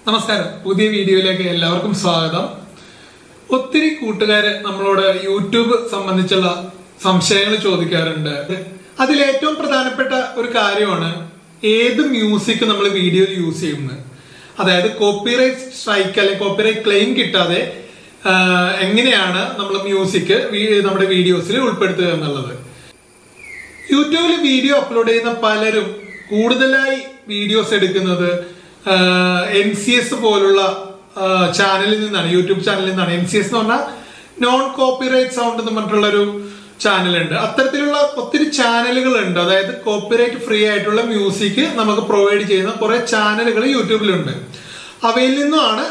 നമസ്കാരം, പുതിയ വീഡിയോയിലേക്ക് എല്ലാവർക്കും സ്വാഗതം. ഒത്തിരി കൂട്ടുകാര് നമ്മളോട് യൂട്യൂബ് സംബന്ധിച്ചുള്ള സംശയങ്ങൾ ചോദിക്കാറുണ്ട്. അതിലേറ്റവും പ്രധാനപ്പെട്ട ഒരു കാര്യമാണ് ഏത് മ്യൂസിക് നമ്മൾ വീഡിയോയിൽ യൂസ് ചെയ്യുന്നത്. അതായത് കോപ്പിറൈറ്റ് സ്ട്രൈക്ക് അല്ലെങ്കിൽ കോപ്പിറൈറ്റ് ക്ലെയിം കിട്ടാതെ എങ്ങനെയാണ് നമ്മൾ മ്യൂസിക് നമ്മുടെ വീഡിയോസിൽ ഉൾപ്പെടുത്തുക എന്നുള്ളത്. യൂട്യൂബിൽ വീഡിയോ അപ്ലോഡ് ചെയ്യുന്ന പലരും കൂടുതലായി വീഡിയോസ് എടുക്കുന്നത് NCS പോലുള്ള ചാനലിൽ നിന്നാണ്, യൂട്യൂബ് ചാനലിൽ നിന്നാണ്. NCS എന്ന് പറഞ്ഞാൽ നോൺ കോപ്പിറൈറ്റ് സൗണ്ട് എന്ന് പറഞ്ഞിട്ടുള്ളൊരു ചാനലുണ്ട്. അത്തരത്തിലുള്ള ഒത്തിരി ചാനലുകളുണ്ട്. അതായത് കോപ്പിറൈറ്റ് ഫ്രീ ആയിട്ടുള്ള മ്യൂസിക് നമുക്ക് പ്രൊവൈഡ് ചെയ്യുന്ന കുറെ ചാനലുകൾ യൂട്യൂബിലുണ്ട്. അവയിൽ നിന്നുമാണ്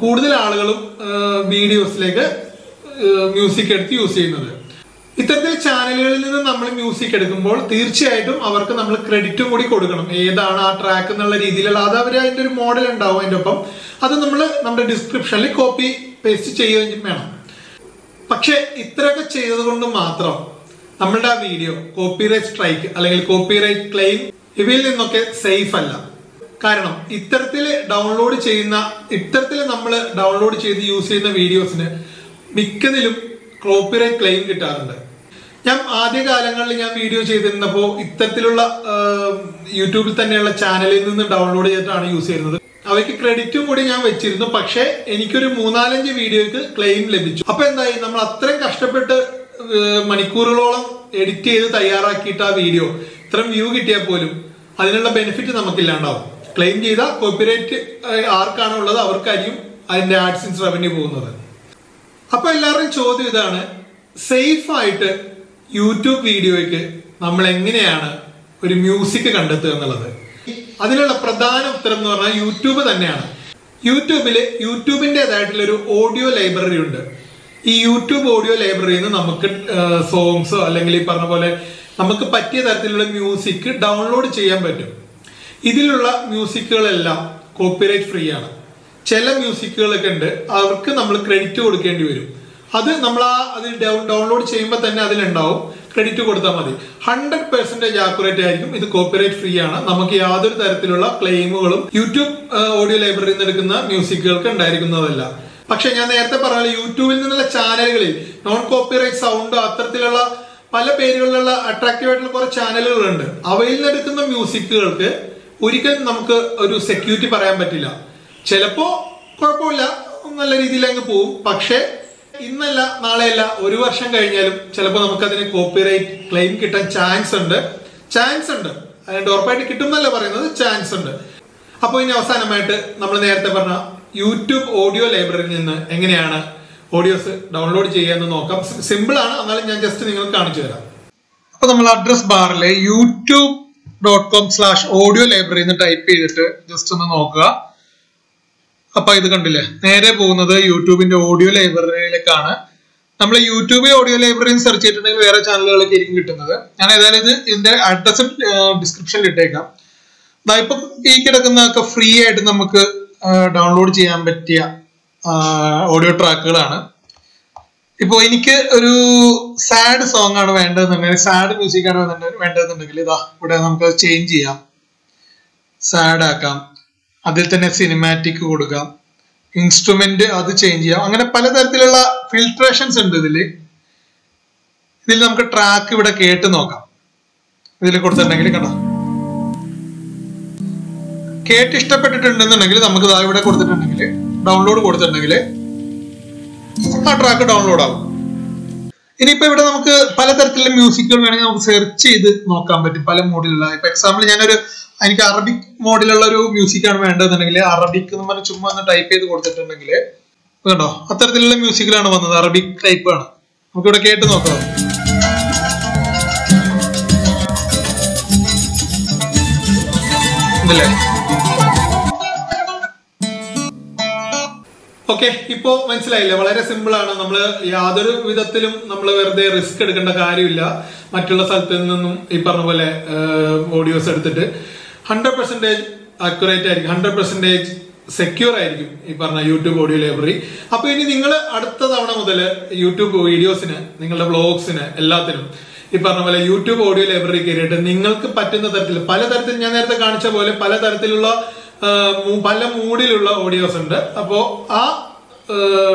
കൂടുതൽ ആളുകളും വീഡിയോസിലേക്ക് മ്യൂസിക് എടുത്ത് യൂസ് ചെയ്യുന്നത്. ഇത്തരത്തിൽ ചാനലുകളിൽ നിന്ന് നമ്മൾ മ്യൂസിക് എടുക്കുമ്പോൾ തീർച്ചയായിട്ടും അവർക്ക് നമ്മൾ ക്രെഡിറ്റും കൂടി കൊടുക്കണം. ഏതാണ് ആ ട്രാക്ക് എന്നുള്ള രീതിയിലുള്ള അത് അവർ അതിന്റെ ഒരു മോഡൽ ഉണ്ടാവും അതിന്റെ ഒപ്പം. അത് നമ്മൾ നമ്മുടെ ഡിസ്ക്രിപ്ഷനിൽ കോപ്പി പേസ്റ്റ് ചെയ്യുകയും വേണം. പക്ഷെ ഇത്രയൊക്കെ ചെയ്തത് കൊണ്ട് മാത്രം നമ്മളുടെ ആ വീഡിയോ കോപ്പിറൈറ്റ് സ്ട്രൈക്ക് അല്ലെങ്കിൽ കോപ്പിറൈറ്റ് ക്ലെയിം ഇവയിൽ നിന്നൊക്കെ സേഫ് അല്ല. കാരണം ഇത്തരത്തിൽ നമ്മൾ ഡൗൺലോഡ് ചെയ്ത് യൂസ് ചെയ്യുന്ന വീഡിയോസിന് മിക്കതിലും കോപ്പിറൈറ്റ് ക്ലെയിം കിട്ടാറുണ്ട്. ഞാൻ ആദ്യകാലങ്ങളിൽ ഞാൻ വീഡിയോ ചെയ്തിരുന്നപ്പോൾ ഇത്തരത്തിലുള്ള യൂട്യൂബിൽ തന്നെയുള്ള ചാനലിൽ നിന്ന് ഡൗൺലോഡ് ചെയ്തിട്ടാണ് യൂസ് ചെയ്യുന്നത്. അവയ്ക്ക് ക്രെഡിറ്റും കൂടി ഞാൻ വെച്ചിരുന്നു. പക്ഷെ എനിക്കൊരു 3-4 വീഡിയോക്ക് ക്ലെയിം ലഭിച്ചു. അപ്പൊ എന്തായി, നമ്മൾ അത്രയും കഷ്ടപ്പെട്ട് മണിക്കൂറുകളോളം എഡിറ്റ് ചെയ്ത് തയ്യാറാക്കിയിട്ട് ആ വീഡിയോ ഇത്രയും വ്യൂ കിട്ടിയാൽ പോലും അതിനുള്ള ബെനിഫിറ്റ് നമുക്കില്ലാണ്ടാവും. ക്ലെയിം ചെയ്ത കോപ്പിറൈറ്റ് ആർക്കാണോ ഉള്ളത് അവർക്കായിരിക്കും അതിന്റെ ആഡ്സൻസ് റവന്യൂ പോകുന്നത്. അപ്പൊ എല്ലാവരുടെയും ചോദ്യം ഇതാണ്, സേഫ് ആയിട്ട് യൂട്യൂബ് വീഡിയോയ്ക്ക് നമ്മൾ എങ്ങനെയാണ് ഒരു മ്യൂസിക് കണ്ടെത്തുക എന്നുള്ളത്. അതിനുള്ള പ്രധാന ഉത്തരം എന്ന് പറഞ്ഞാൽ യൂട്യൂബ് തന്നെയാണ്. യൂട്യൂബിന്റേതായിട്ടുള്ള ഒരു ഓഡിയോ ലൈബ്രറി ഉണ്ട്. ഈ യൂട്യൂബ് ഓഡിയോ ലൈബ്രറിയിൽ നിന്ന് നമുക്ക് സോങ്സോ അല്ലെങ്കിൽ ഈ പറഞ്ഞ പോലെ നമുക്ക് പറ്റിയ തരത്തിലുള്ള മ്യൂസിക് ഡൗൺലോഡ് ചെയ്യാൻ പറ്റും. ഇതിലുള്ള മ്യൂസിക്കുകളെല്ലാം കോപ്പിറൈറ്റ് ഫ്രീ ആണ്. ചില മ്യൂസിക്കുകളൊക്കെ ഉണ്ട്, അവർക്ക് നമ്മൾ ക്രെഡിറ്റ് കൊടുക്കേണ്ടി വരും. അത് നമ്മൾ അതിൽ ഡൗൺലോഡ് ചെയ്യുമ്പോൾ തന്നെ അതിലുണ്ടാവും, ക്രെഡിറ്റ് കൊടുത്താൽ മതി. 100% ആക്യുറേറ്റ് ആയിരിക്കും. ഇത് കോപ്പിറൈറ്റ് ഫ്രീ ആണ്. നമുക്ക് യാതൊരു തരത്തിലുള്ള ക്ലെയിമുകളും യൂട്യൂബ് ഓഡിയോ ലൈബ്രറിയിൽ നിന്ന് എടുക്കുന്ന മ്യൂസിക്കുകൾക്ക് ഉണ്ടായിരിക്കുന്നതല്ല. പക്ഷെ ഞാൻ നേരത്തെ പറഞ്ഞ യൂട്യൂബിൽ നിന്നുള്ള ചാനലുകളിൽ നോൺ കോപ്പിറൈറ്റ് സൗണ്ട് അത്തരത്തിലുള്ള പല പേരുകളിലുള്ള അട്രാക്റ്റീവ് ആയിട്ടുള്ള കുറെ ചാനലുകളുണ്ട്. അവയിൽ നിന്ന് എടുക്കുന്ന മ്യൂസിക്കുകൾക്ക് ഒരിക്കലും നമുക്ക് ഒരു സെക്യൂരിറ്റി പറയാൻ പറ്റില്ല. ചിലപ്പോ കുഴപ്പമില്ല, നല്ല രീതിയിൽ അങ്ങ് പോവും. പക്ഷെ ഇന്നല്ല നാളെയല്ല, 1 വർഷം കഴിഞ്ഞാലും ചിലപ്പോൾ നമുക്കതിന് കോപ്പിറൈറ്റ് ക്ലെയിം കിട്ടാൻ ചാൻസ് ഉണ്ട്. അതുകൊണ്ട് ഉറപ്പായിട്ട് കിട്ടും എന്നല്ല പറയുന്നത്, ചാൻസ് ഉണ്ട്. അപ്പോൾ ഇനി അവസാനമായിട്ട് നമ്മൾ നേരത്തെ പറഞ്ഞ യൂട്യൂബ് ഓഡിയോ ലൈബ്രറിയിൽ നിന്ന് എങ്ങനെയാണ് ഓഡിയോസ് ഡൗൺലോഡ് ചെയ്യാന്ന് നോക്കാം. സിമ്പിൾ ആണ്, എന്നാലും ഞാൻ ജസ്റ്റ് നിങ്ങൾക്ക് കാണിച്ചു തരാം. അപ്പൊ നമ്മൾ അഡ്രസ് ബാറിൽ youtube.com/audio library എന്ന് ടൈപ്പ് ചെയ്തിട്ട് ജസ്റ്റ് ഒന്ന് നോക്കുക. അപ്പൊ ഇത് കണ്ടില്ലേ, നേരെ പോകുന്നത് യൂട്യൂബിന്റെ ഓഡിയോ ലൈബ്രറിയിലേക്കാണ്. നമ്മൾ യൂട്യൂബ് ഓഡിയോ ലൈബ്രറി സെർച്ച് ചെയ്തിട്ടുണ്ടെങ്കിൽ വേറെ ചാനലുകളൊക്കെ ആയിരിക്കും കിട്ടുന്നത്. ഞാൻ ഏതായാലും ഇതിന്റെ അഡ്രസ് ഡിസ്ക്രിപ്ഷനിൽ ഇട്ടേക്കാം. ഇപ്പൊ ഈ കിടക്കുന്നതൊക്കെ ഫ്രീ ആയിട്ട് നമുക്ക് ഡൗൺലോഡ് ചെയ്യാൻ പറ്റിയ ഓഡിയോ ട്രാക്കുകളാണ്. ഇപ്പൊ എനിക്ക് ഒരു സാഡ് സോങ് ആണ് വേണ്ടതെന്നുണ്ടെങ്കിൽ, സാഡ് മ്യൂസിക് ആണ് വേണ്ടതെന്നുണ്ടെങ്കിൽ ഇതാ ഇവിടെ നമുക്ക് ചേഞ്ച് ചെയ്യാം, സാഡ് ആക്കാം. അതിൽ തന്നെ സിനിമാറ്റിക് കൊടുക്കാം, ഇൻസ്ട്രുമെന്റ് അത് ചേഞ്ച് ചെയ്യാം. അങ്ങനെ പലതരത്തിലുള്ള ഫിൽട്രേഷൻസ് ഉണ്ട് ഇതിൽ നമുക്ക് ട്രാക്ക് ഇവിടെ കേട്ട് നോക്കാം. ഇതിൽ കൊടുത്തിട്ടുണ്ടെങ്കിൽ കണ്ടോ, കേട്ട് ഇഷ്ടപ്പെട്ടിട്ടുണ്ടെന്നുണ്ടെങ്കിൽ നമുക്ക് ഇവിടെ കൊടുത്തിട്ടുണ്ടെങ്കിൽ ഡൗൺലോഡ് കൊടുത്തിട്ടുണ്ടെങ്കിൽ ആ ട്രാക്ക് ഡൗൺലോഡ് ആവും. ഇനിയിപ്പോ ഇവിടെ നമുക്ക് പലതരത്തിലുള്ള മ്യൂസിക്കുകൾ വേണമെങ്കിൽ നമുക്ക് സെർച്ച് ചെയ്ത് നോക്കാൻ പറ്റും, പല മോഡിലുള്ള. ഇപ്പൊ എക്സാമ്പിൾ എനിക്ക് അറബിക് മോഡിലുള്ള ഒരു മ്യൂസിക് ആണ് വേണ്ടതെന്നുണ്ടെങ്കിൽ അറബിക് എന്ന് പറഞ്ഞാൽ ചുമ്മാ ഒന്ന് ടൈപ്പ് ചെയ്ത് കൊടുത്തിട്ടുണ്ടെങ്കിൽ കണ്ടോ, അത്തരത്തിലുള്ള മ്യൂസിക്കിലാണ് വന്നത്. അറബിക് ടൈപ്പ് ആണ്. നമുക്കിവിടെ കേട്ട് നോക്കാം. ഇതല്ലേ, ഓക്കെ. ഇപ്പോ മനസ്സിലായില്ലേ, വളരെ സിമ്പിൾ ആണ്. നമ്മള് യാതൊരു വിധത്തിലും നമ്മൾ വെറുതെ റിസ്ക് എടുക്കേണ്ട കാര്യമില്ല. മറ്റുള്ള സ്ഥലത്ത് നിന്നും ഈ പറഞ്ഞ പോലെ ഓഡിയോസ് എടുത്തിട്ട് 100% ആക്യുറേറ്റ് ആയിരിക്കും, 100% സെക്യൂർ ആയിരിക്കും ഈ പറഞ്ഞ യൂട്യൂബ് ഓഡിയോ ലൈബ്രറി. അപ്പൊ ഇനി നിങ്ങൾ അടുത്ത തവണ മുതൽ യൂട്യൂബ് വീഡിയോസിന്, നിങ്ങളുടെ വ്ളോഗ്സിന് എല്ലാത്തിനും ഈ പറഞ്ഞ പോലെ യൂട്യൂബ് ഓഡിയോ ലൈബ്രറി കയറിയിട്ട് നിങ്ങൾക്ക് പറ്റുന്ന തരത്തിൽ പലതരത്തിൽ ഞാൻ നേരത്തെ കാണിച്ച പോലെ പലതരത്തിലുള്ള പല മൂഡിലുള്ള ഓഡിയോസ് ഉണ്ട്. അപ്പോൾ ആ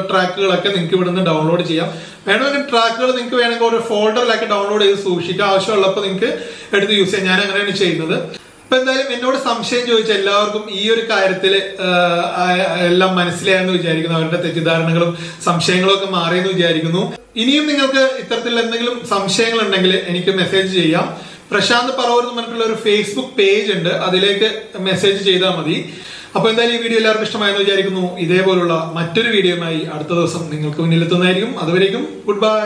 ട്രാക്കുകളൊക്കെ നിങ്ങൾക്ക് ഇവിടുന്ന് ഡൗൺലോഡ് ചെയ്യാം. വേണമെങ്കിൽ ട്രാക്കുകൾ നിങ്ങൾക്ക് വേണമെങ്കിൽ ഒരു ഫോൾഡറിലൊക്കെ ഡൗൺലോഡ് ചെയ്ത് സൂക്ഷിക്കാം. ആവശ്യമുള്ളപ്പോൾ നിങ്ങൾക്ക് എടുത്ത് യൂസ് ചെയ്യാം. ഞാൻ അങ്ങനെയാണ് ചെയ്യുന്നത്. അപ്പൊ എന്തായാലും എന്നോട് സംശയം ചോദിച്ച എല്ലാവർക്കും ഈ ഒരു കാര്യത്തിൽ എല്ലാം മനസ്സിലായെന്ന് വിചാരിക്കുന്നു. അവരുടെ തെറ്റിദ്ധാരണകളും സംശയങ്ങളും ഒക്കെ മാറിയെന്ന് വിചാരിക്കുന്നു. ഇനിയും നിങ്ങൾക്ക് ഇത്തരത്തിൽ എന്തെങ്കിലും സംശയങ്ങൾ ഉണ്ടെങ്കിൽ എനിക്ക് മെസ്സേജ് ചെയ്യാം. പ്രശാന്ത് പറവൂർ എന്ന് പറഞ്ഞിട്ടുള്ള ഒരു ഫേസ്ബുക്ക് പേജ് ഉണ്ട്, അതിലേക്ക് മെസ്സേജ് ചെയ്താൽ മതി. അപ്പൊ എന്തായാലും ഈ വീഡിയോ എല്ലാവർക്കും ഇഷ്ടമായെന്ന് വിചാരിക്കുന്നു. ഇതേപോലുള്ള മറ്റൊരു വീഡിയോയുമായി അടുത്ത ദിവസം നിങ്ങൾക്ക് മുന്നിലെത്തുന്നതായിരിക്കും. അതുവരേക്കും ഗുഡ് ബൈ.